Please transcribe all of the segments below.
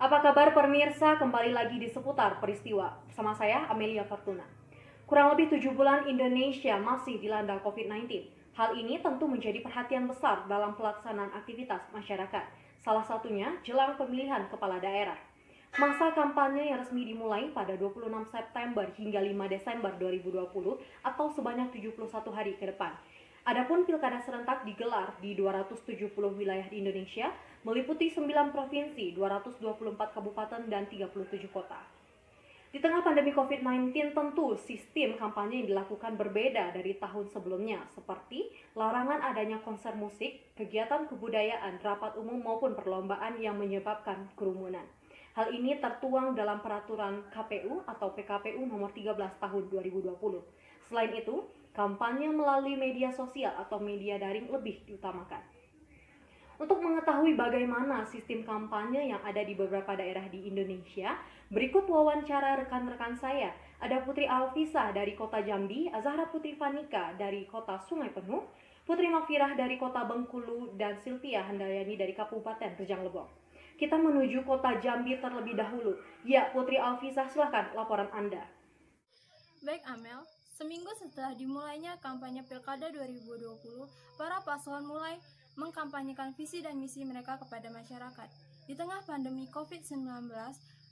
Apa kabar pemirsa? Kembali lagi di seputar peristiwa. Bersama saya Amelia Fortuna. Kurang lebih 7 bulan Indonesia masih dilanda COVID-19. Hal ini tentu menjadi perhatian besar dalam pelaksanaan aktivitas masyarakat. Salah satunya jelang pemilihan kepala daerah. Masa kampanye yang resmi dimulai pada 26 September hingga 5 Desember 2020 atau sebanyak 71 hari ke depan. Adapun pilkada serentak digelar di 270 wilayah di Indonesia, meliputi 9 provinsi, 224 kabupaten, dan 37 kota. Di tengah pandemi COVID-19, tentu sistem kampanye yang dilakukan berbeda dari tahun sebelumnya, seperti larangan adanya konser musik, kegiatan kebudayaan, rapat umum maupun perlombaan yang menyebabkan kerumunan. Hal ini tertuang dalam peraturan KPU atau PKPU nomor 13 tahun 2020. Selain itu, kampanye melalui media sosial atau media daring lebih diutamakan. Untuk mengetahui bagaimana sistem kampanye yang ada di beberapa daerah di Indonesia, berikut wawancara rekan-rekan saya. Ada Putri Alfisa dari Kota Jambi, Azahra Putri Fanika dari Kota Sungai Penuh, Putri Mafirah dari Kota Bengkulu, dan Sylvia Handayani dari Kabupaten Rejang Lebong. Kita menuju Kota Jambi terlebih dahulu. Ya, Putri Alfisa, silakan laporan Anda. Baik Amel, seminggu setelah dimulainya kampanye Pilkada 2020, para paslon mulai mengkampanyekan visi dan misi mereka kepada masyarakat. Di tengah pandemi COVID-19,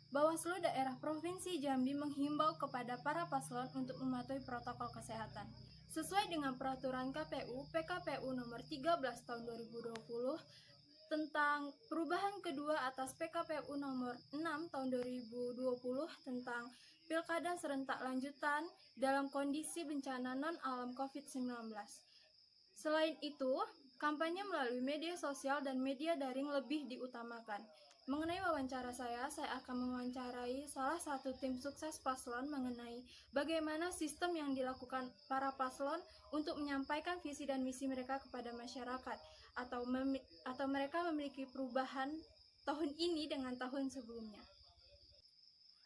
Bawaslu daerah Provinsi Jambi menghimbau kepada para paslon untuk mematuhi protokol kesehatan. Sesuai dengan peraturan KPU, PKPU nomor 13 tahun 2020 tentang perubahan kedua atas PKPU nomor 6 tahun 2020 tentang Pilkada serentak lanjutan dalam kondisi bencana non-alam COVID-19. Selain itu, kampanye melalui media sosial dan media daring lebih diutamakan. Mengenai wawancara saya akan mewawancarai salah satu tim sukses paslon mengenai bagaimana sistem yang dilakukan para paslon untuk menyampaikan visi dan misi mereka kepada masyarakat, atau mereka memiliki perubahan tahun ini dengan tahun sebelumnya.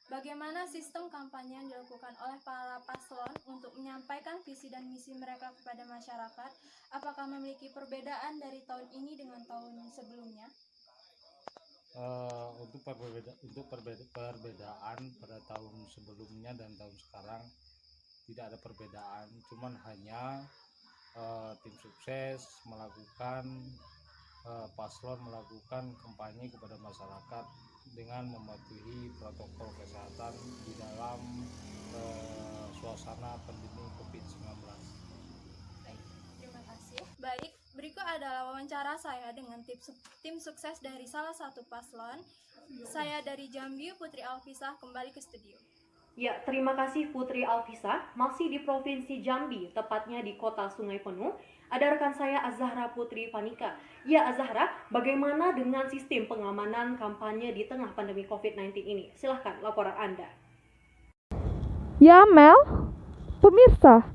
Bagaimana sistem kampanye yang dilakukan oleh para paslon untuk menyampaikan visi dan misi mereka kepada masyarakat? Apakah memiliki perbedaan dari tahun ini dengan tahun sebelumnya? Untuk perbedaan pada tahun sebelumnya dan tahun sekarang tidak ada perbedaan, cuman hanya tim sukses melakukan paslon melakukan kampanye kepada masyarakat dengan mematuhi protokol kesehatan di dalam suasana pandemi COVID-19. Baik, terima kasih. Baik, berikut adalah wawancara saya dengan tim sukses dari salah satu paslon. Saya dari Jambi, Putri Alfisa, kembali ke studio. Ya, terima kasih Putri Alfisa. Masih di Provinsi Jambi, tepatnya di Kota Sungai Penuh, ada rekan saya Azahra Putri Fanika. Ya Azahra, bagaimana dengan sistem pengamanan kampanye di tengah pandemi COVID-19 ini? Silahkan laporan Anda. Ya Mel, pemirsa,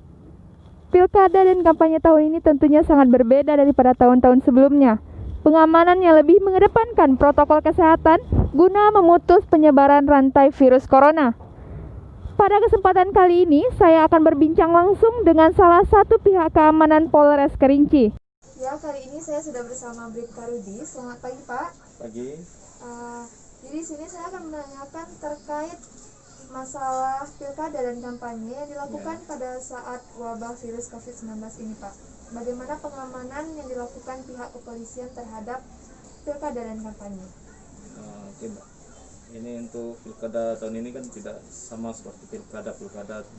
pilkada dan kampanye tahun ini tentunya sangat berbeda daripada tahun-tahun sebelumnya. Pengamanan yang lebih mengedepankan protokol kesehatan guna memutus penyebaran rantai virus corona. Pada kesempatan kali ini, saya akan berbincang langsung dengan salah satu pihak keamanan Polres Kerinci. Ya, kali ini saya sudah bersama Bribka Rudi. Selamat pagi, Pak. Pagi. Jadi di sini saya akan menanyakan terkait masalah pilkada dan kampanye yang dilakukan pada saat wabah virus COVID-19 ini, Pak. Bagaimana pengamanan yang dilakukan pihak kepolisian terhadap pilkada dan kampanye? Oke, Mbak. Ini untuk pilkada tahun ini kan tidak sama seperti pilkada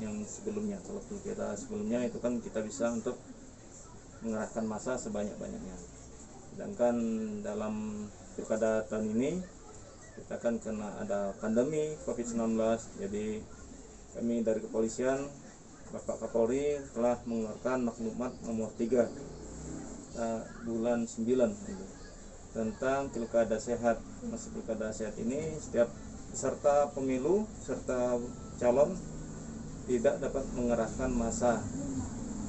yang sebelumnya. Kalau pilkada sebelumnya itu kan kita bisa untuk mengerahkan massa sebanyak-banyaknya. Sedangkan dalam pilkada tahun ini kita kan kena ada pandemi COVID-19. Jadi kami dari kepolisian, Bapak Kapolri telah mengeluarkan maklumat nomor 3 bulan 9 tentang pilkada sehat. Masih pilkada sehat ini setiap peserta pemilu serta calon tidak dapat mengerahkan massa.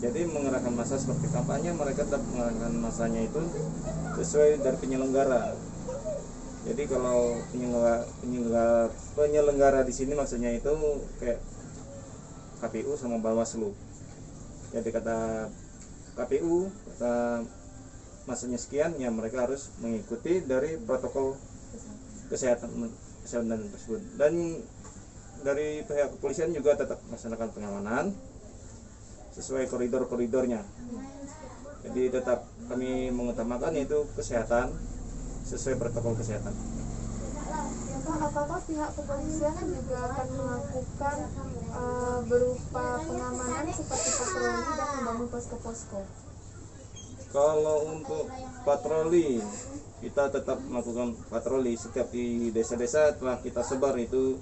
Jadi mengerahkan massa seperti kampanye, mereka dapat mengerahkan massanya itu sesuai dari penyelenggara. Jadi kalau penyelenggara di sini maksudnya itu kayak KPU sama Bawaslu. Jadi kata KPU, kata masanya sekian, ya mereka harus mengikuti dari protokol kesehatan kesehatan tersebut. Dan dari pihak kepolisian juga tetap melaksanakan pengamanan sesuai koridor-koridornya. Jadi tetap kami mengutamakan yaitu kesehatan sesuai protokol kesehatan. Ya Pak, apakah pihak kepolisian juga akan melakukan berupa pengamanan seperti patroli dan membangun posko-posko? Kalau untuk patroli, kita tetap melakukan patroli setiap di desa-desa telah kita sebar itu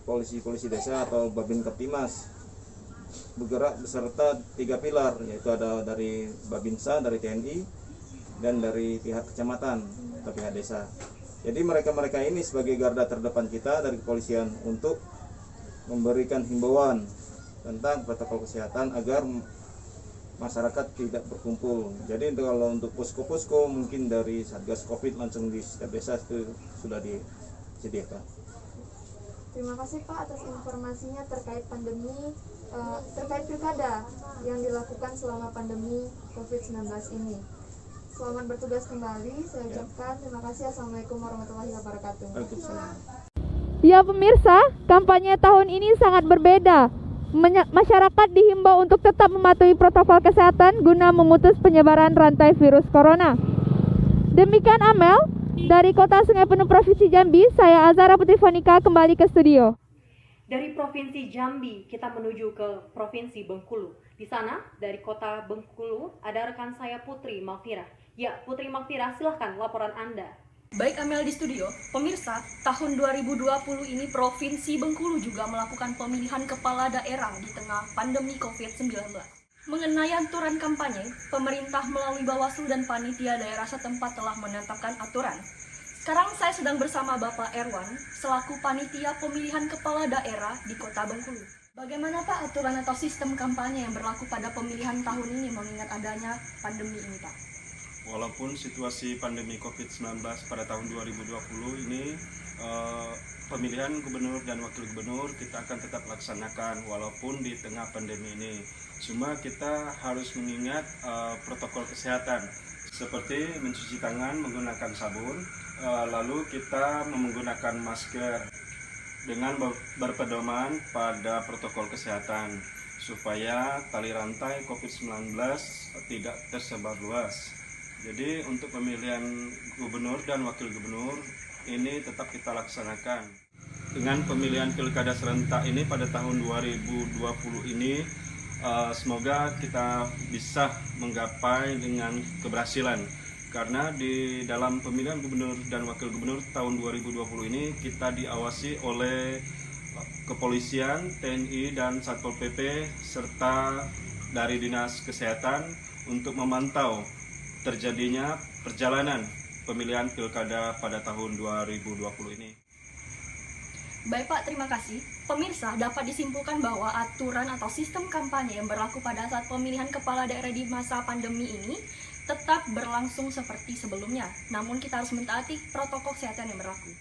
polisi-polisi desa atau Babin Kaptimas bergerak beserta 3 pilar, yaitu ada dari Babinsa, dari TNI, dan dari pihak kecamatan atau pihak desa. Jadi mereka-mereka ini sebagai garda terdepan kita dari kepolisian untuk memberikan himbauan tentang protokol kesehatan agar masyarakat tidak berkumpul. Jadi kalau untuk posko-posko mungkin dari Satgas Covid langsung di setiap desa itu sudah disediakan. Terima kasih Pak atas informasinya terkait pandemi, terkait pilkada yang dilakukan selama pandemi COVID-19 ini. Selamat bertugas kembali. Saya ucapkan terima kasih. Assalamualaikum warahmatullahi wabarakatuh. Waalaikumsalam. Ya pemirsa, kampanye tahun ini sangat berbeda. Masyarakat dihimbau untuk tetap mematuhi protokol kesehatan guna memutus penyebaran rantai virus corona. Demikian Amel, dari Kota Sungai Penuh Provinsi Jambi, saya Azara Putri Fonika kembali ke studio. Dari Provinsi Jambi, kita menuju ke Provinsi Bengkulu. Di sana, dari Kota Bengkulu, ada rekan saya Putri Makfirah. Ya, Putri Makfirah, silahkan laporan Anda. Baik Amel di studio, pemirsa, tahun 2020 ini Provinsi Bengkulu juga melakukan pemilihan kepala daerah di tengah pandemi COVID-19. Mengenai aturan kampanye, pemerintah melalui Bawaslu dan panitia daerah setempat telah menetapkan aturan. Sekarang saya sedang bersama Bapak Erwan, selaku panitia pemilihan kepala daerah di Kota Bengkulu. Bagaimana Pak aturan atau sistem kampanye yang berlaku pada pemilihan tahun ini mengingat adanya pandemi ini Pak? Walaupun situasi pandemi COVID-19 pada tahun 2020 ini pemilihan gubernur dan wakil gubernur kita akan tetap laksanakan walaupun di tengah pandemi ini. Cuma kita harus mengingat protokol kesehatan seperti mencuci tangan menggunakan sabun, lalu kita menggunakan masker dengan berpedoman pada protokol kesehatan supaya tali rantai COVID-19 tidak tersebar luas. Jadi untuk pemilihan gubernur dan wakil gubernur ini tetap kita laksanakan. Dengan pemilihan pilkada serentak ini pada tahun 2020 ini semoga kita bisa menggapai dengan keberhasilan. Karena di dalam pemilihan gubernur dan wakil gubernur tahun 2020 ini kita diawasi oleh kepolisian, TNI dan Satpol PP serta dari Dinas Kesehatan untuk memantau terjadinya perjalanan pemilihan pilkada pada tahun 2020 ini. Baik Pak, terima kasih. Pemirsa, dapat disimpulkan bahwa aturan atau sistem kampanye yang berlaku pada saat pemilihan kepala daerah di masa pandemi ini tetap berlangsung seperti sebelumnya. Namun kita harus mentaati protokol kesehatan yang berlaku.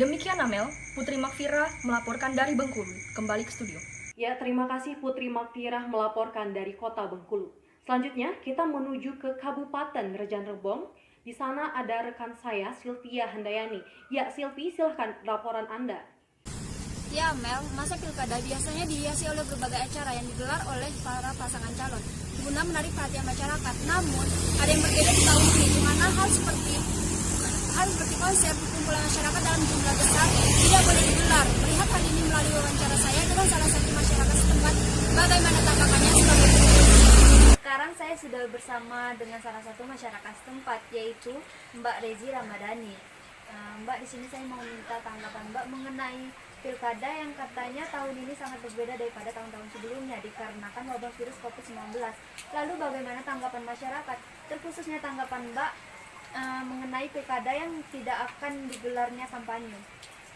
Demikian Amel, Putri Makfirah melaporkan dari Bengkulu. Kembali ke studio. Ya, terima kasih Putri Makfirah melaporkan dari Kota Bengkulu. Selanjutnya, kita menuju ke Kabupaten Rejang Lebong. Di sana ada rekan saya, Sylvia Handayani. Ya, Sylvie, silahkan laporan Anda. Ya Mel, masa pilkada biasanya dihiasi oleh berbagai acara yang digelar oleh para pasangan calon guna menarik perhatian masyarakat. Namun, ada yang berbeda di tahun ini, di mana hal seperti konsep kumpulan masyarakat dalam jumlah besar tidak boleh digelar. Melihat hal ini melalui wawancara saya dengan salah satu masyarakat setempat, bagaimana tanggapannya sebagai berikut. Sekarang saya sudah bersama dengan salah satu masyarakat setempat, yaitu Mbak Rezi Ramadhani. Mbak, di sini saya mau minta tanggapan Mbak mengenai pilkada yang katanya tahun ini sangat berbeda daripada tahun-tahun sebelumnya dikarenakan wabah virus COVID-19. Lalu bagaimana tanggapan masyarakat, terkhususnya tanggapan Mbak mengenai pilkada yang tidak akan digelarnya kampanye?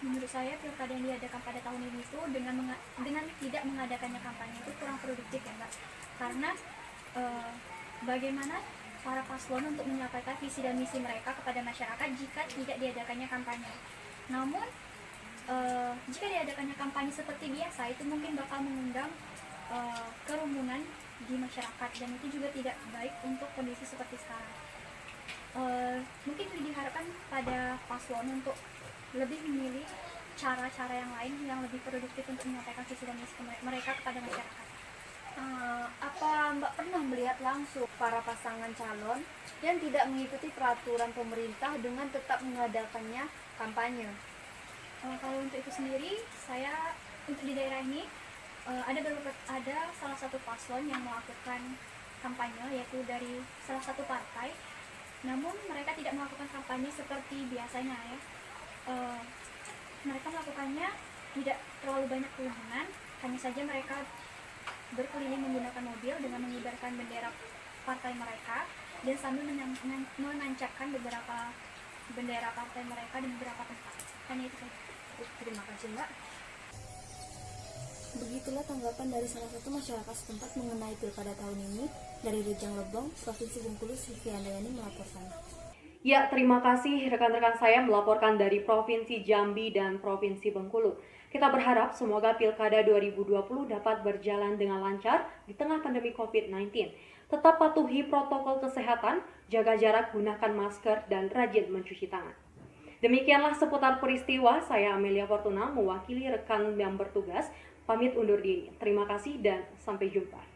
Menurut saya pilkada yang diadakan pada tahun ini itu dengan tidak mengadakannya kampanye itu kurang produktif ya Mbak. Karena bagaimana para paslon untuk menyampaikan visi dan misi mereka kepada masyarakat jika tidak diadakannya kampanye. Namun jika diadakannya kampanye seperti biasa itu mungkin bakal mengundang kerumunan di masyarakat dan itu juga tidak baik untuk kondisi seperti sekarang. Mungkin diharapkan pada paslon untuk lebih memilih cara-cara yang lain yang lebih produktif untuk menyampaikan visi dan misi mereka kepada masyarakat. Apa Mbak pernah melihat langsung para pasangan calon yang tidak mengikuti peraturan pemerintah dengan tetap mengadakannya kampanye? Kalau untuk itu sendiri, saya untuk di daerah ini ada salah satu paslon yang melakukan kampanye, yaitu dari salah satu partai. Namun mereka tidak melakukan kampanye seperti biasanya ya. Mereka melakukannya tidak terlalu banyak kerumunan, hanya saja mereka berkeliling menggunakan mobil dengan mengibarkan bendera partai mereka dan sambil menancapkan beberapa bendera partai mereka di beberapa tempat. Hanya itu saja. Terima kasih Mbak. Begitulah tanggapan dari salah satu masyarakat setempat mengenai pilkada tahun ini. Dari Rejang Lebong, Provinsi Bengkulu, Sylvia Andayani melaporkan. Ya, terima kasih rekan-rekan saya melaporkan dari Provinsi Jambi dan Provinsi Bengkulu. Kita berharap semoga Pilkada 2020 dapat berjalan dengan lancar di tengah pandemi COVID-19. Tetap patuhi protokol kesehatan, jaga jarak, gunakan masker, dan rajin mencuci tangan. Demikianlah seputar peristiwa, saya Amelia Fortuna mewakili rekan yang bertugas, pamit undur diri. Terima kasih dan sampai jumpa.